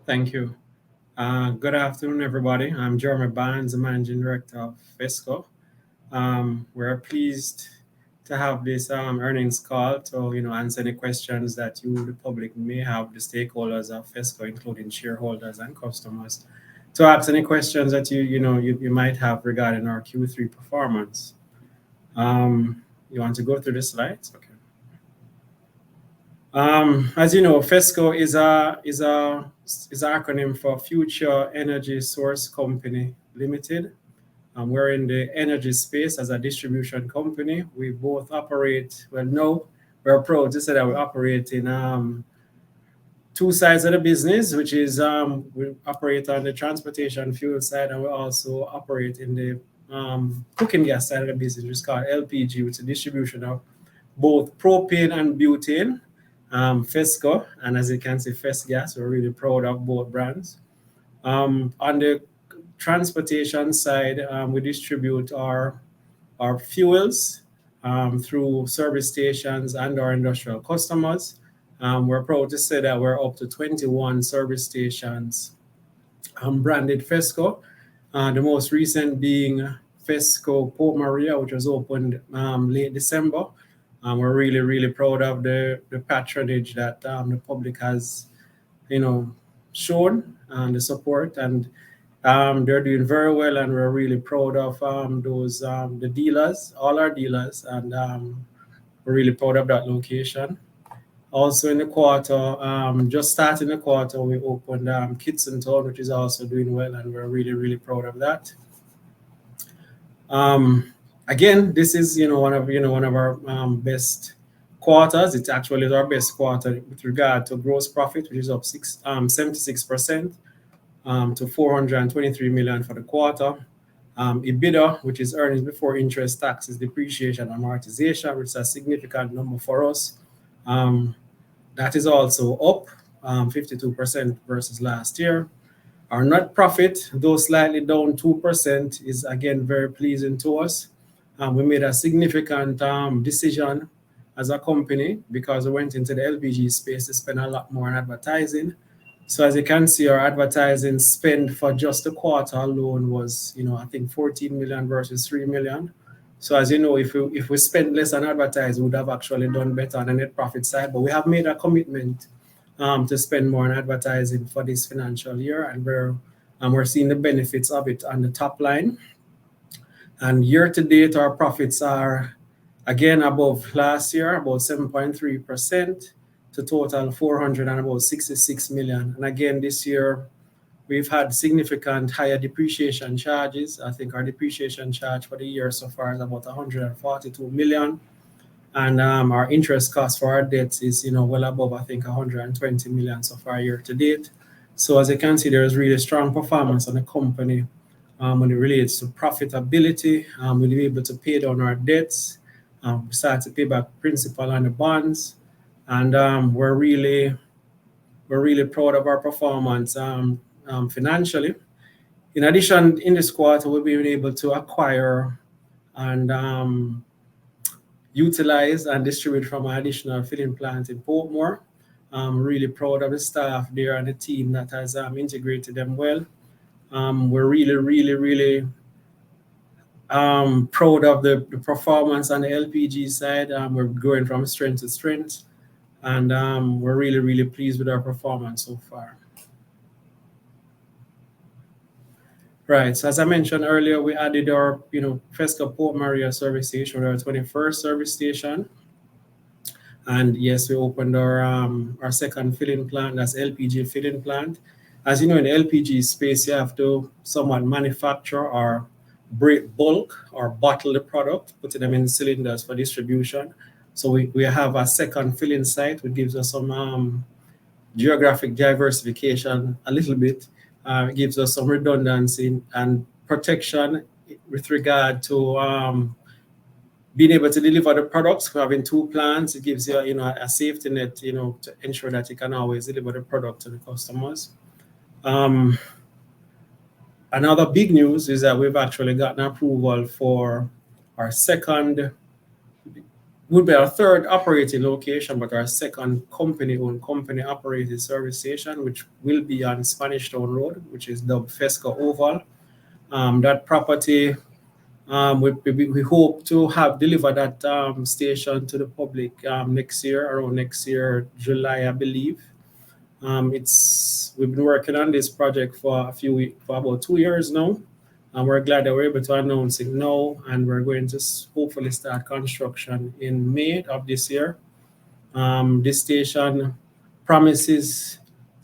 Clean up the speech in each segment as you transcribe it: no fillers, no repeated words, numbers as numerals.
Thank you. Good afternoon, everybody. I'm Jeremy Barnes, the Managing Director of FESCO. We're pleased to have this earnings call to answer any questions that you, the public, may have, the stakeholders of FESCO, including shareholders and customers, to ask any questions that you might have regarding our Q3 performance. You want to go through the slides? Okay. As you know, FESCO is an acronym for Future Energy Source Company Limited. We're in the energy space as a distribution company. We both operate, well, no, we're proud to say that we operate in two sides of the business, which is we operate on the transportation fuel side, and we also operate in the cooking gas side of the business, which is called LPG, which is the distribution of both propane and butane. FESCO, and as you can see, FESGAS. We're really proud of both brands. On the transportation side, we distribute our fuels through service stations and our industrial customers. We're proud to say that we're up to 21 service stations branded FESCO. The most recent being FESCO Port Maria, which was opened late December. We're really, really proud of the patronage that the public has, shown and the support, and they're doing very well, and we're really proud of the dealers, all our dealers, and we're really proud of that location. Also in the quarter, just starting the quarter, we opened Kitson Town, which is also doing well, and we're really, really proud of that. Again, this is one of our best quarters. It actually is our best quarter with regard to gross profit, which is up 76% to 423 million for the quarter. EBITDA, which is earnings before interest, taxes, depreciation, amortization, which is a significant number for us. That is also up 52% versus last year. Our net profit, though slightly down 2%, is again very pleasing to us. We made a significant decision as a company because we went into the LPG space to spend a lot more on advertising. So as you can see, our advertising spend for just the quarter alone was, I think 14 million versus 3 million. So as you know, if we spent less on advertising, we would have actually done better on the net profit side. But we have made a commitment to spend more on advertising for this financial year, and we're seeing the benefits of it on the top line. And year to date, our profits are again above last year, about 7.3% to total 466 million. And again, this year, we've had significant higher depreciation charges. I think our depreciation charge for the year so far is about 142 million. And our interest cost for our debts is, well above, I think, 120 million so far year to date. So as you can see, there is really strong performance on the company when it relates to profitability. We'll be able to pay down our debts. We start to pay back principal on the bonds. And we're really proud of our performance financially. In addition, in this quarter, we've been able to acquire and utilize and distribute from an additional filling plant in Portmore. I'm really proud of the staff there and the team that has integrated them well. We're really proud of the performance on the LPG side. We're going from strength to strength, and we're really pleased with our performance so far. Right, so as I mentioned earlier, we added our FESCO Port Maria service station, our 21st service station. And yes, we opened our second filling plant, that's LPG filling plant. As you know, in the LPG space, you have to somewhat manufacture or break bulk or bottle the product, putting them in cylinders for distribution. So we have a second filling site, which gives us some geographic diversification a little bit. It gives us some redundancy and protection with regard to being able to deliver the products. Having two plants, it gives you, a safety net, to ensure that you can always deliver the product to the customers. Another big news is that we've actually gotten approval for our second would be our third operating location, but our second company-owned, company-operated service station, which will be on Spanish Town Road, which is dubbed FESCO Oval. That property, we hope to have delivered that station to the public next year, around next year, July, I believe. We've been working on this project for for about 2 years now, and we're glad that we're able to announce it now. And we're going to hopefully start construction in May of this year. This station promises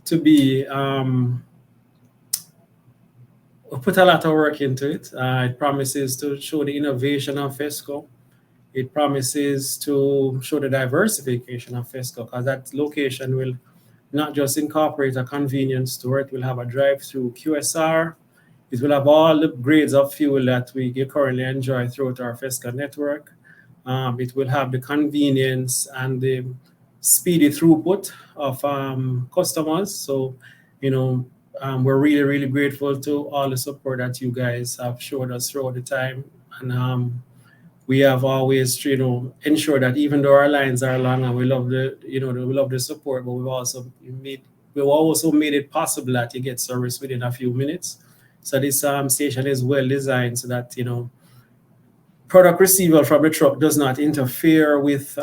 to be we put a lot of work into it. It promises to show the innovation of FESCO. It promises to show the diversification of FESCO, because that location will not just incorporate a convenience store, it will have a drive-through QSR. It will have all the grades of fuel that we currently enjoy throughout our FESCO network. It will have the convenience and the speedy throughput of customers. So, we're really, really grateful to all the support that you guys have showed us throughout the time. And we have always, ensured that even though our lines are long and we love the support, but we've also made it possible that you get service within a few minutes. So this station is well designed so that, product receival from the truck does not interfere with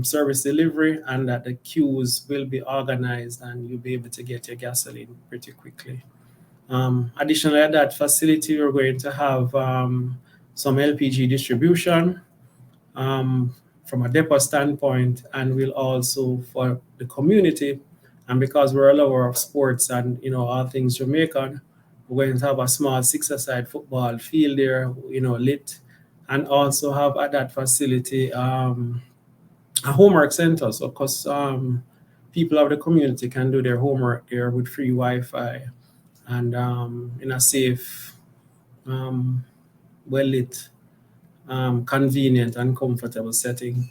service delivery, and that the queues will be organized and you'll be able to get your gasoline pretty quickly. Additionally, at that facility, we're going to have some LPG distribution from a depot standpoint, and we'll also, for the community, and because we're a lover of sports and all things Jamaican, we're going to have a small six-a-side football field there, lit, and also have at that facility a homework center. So, because people of the community can do their homework there with free Wi-Fi and in a safe, well-lit, convenient and comfortable setting.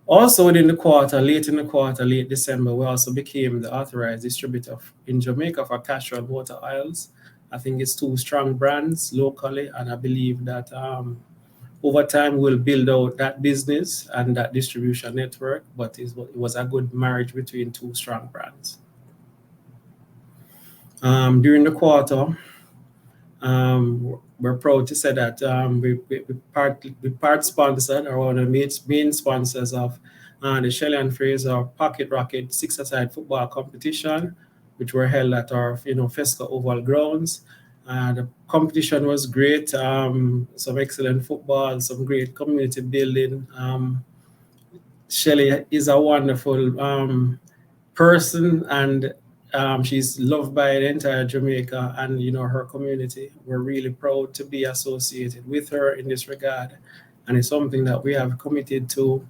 Also within the quarter, late December, we also became the authorized distributor in Jamaica for Castrol motor oils. I think it's 2 strong brands locally, and I believe that over time we'll build out that business and that distribution network, but it was a good marriage between 2 strong brands. During the quarter, we're proud to say that we part sponsored, or one of the main sponsors of the Shelley and Fraser Pocket Rocket six-a-side football competition, which were held at our FESCO Oval grounds. The competition was great. Some excellent football, some great community building. Shelley is a wonderful person, and she's loved by the entire Jamaica and her community. We're really proud to be associated with her in this regard, and it's something that we have committed to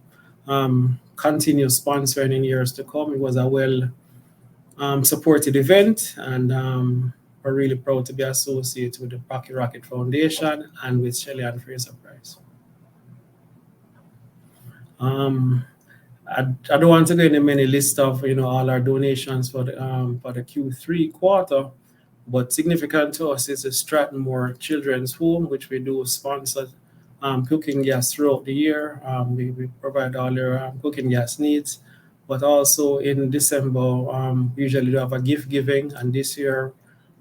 continue sponsoring in years to come. It was a well supported event, and we're really proud to be associated with the Pocket Rocket Foundation and with Shelley and Fraser Price. I don't want to go into many list of all our donations for the Q3 quarter, but significant to us is the Strathmore Children's Home, which we do sponsor cooking gas throughout the year. We provide all their cooking gas needs, but also in December we usually do have a gift giving, and this year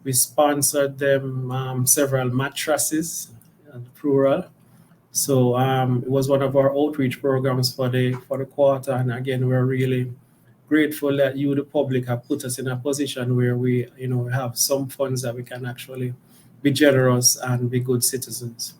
we sponsored them several mattresses, plural. So it was one of our outreach programs for the quarter, and again, we're really grateful that you, the public, have put us in a position where we, have some funds that we can actually be generous and be good citizens.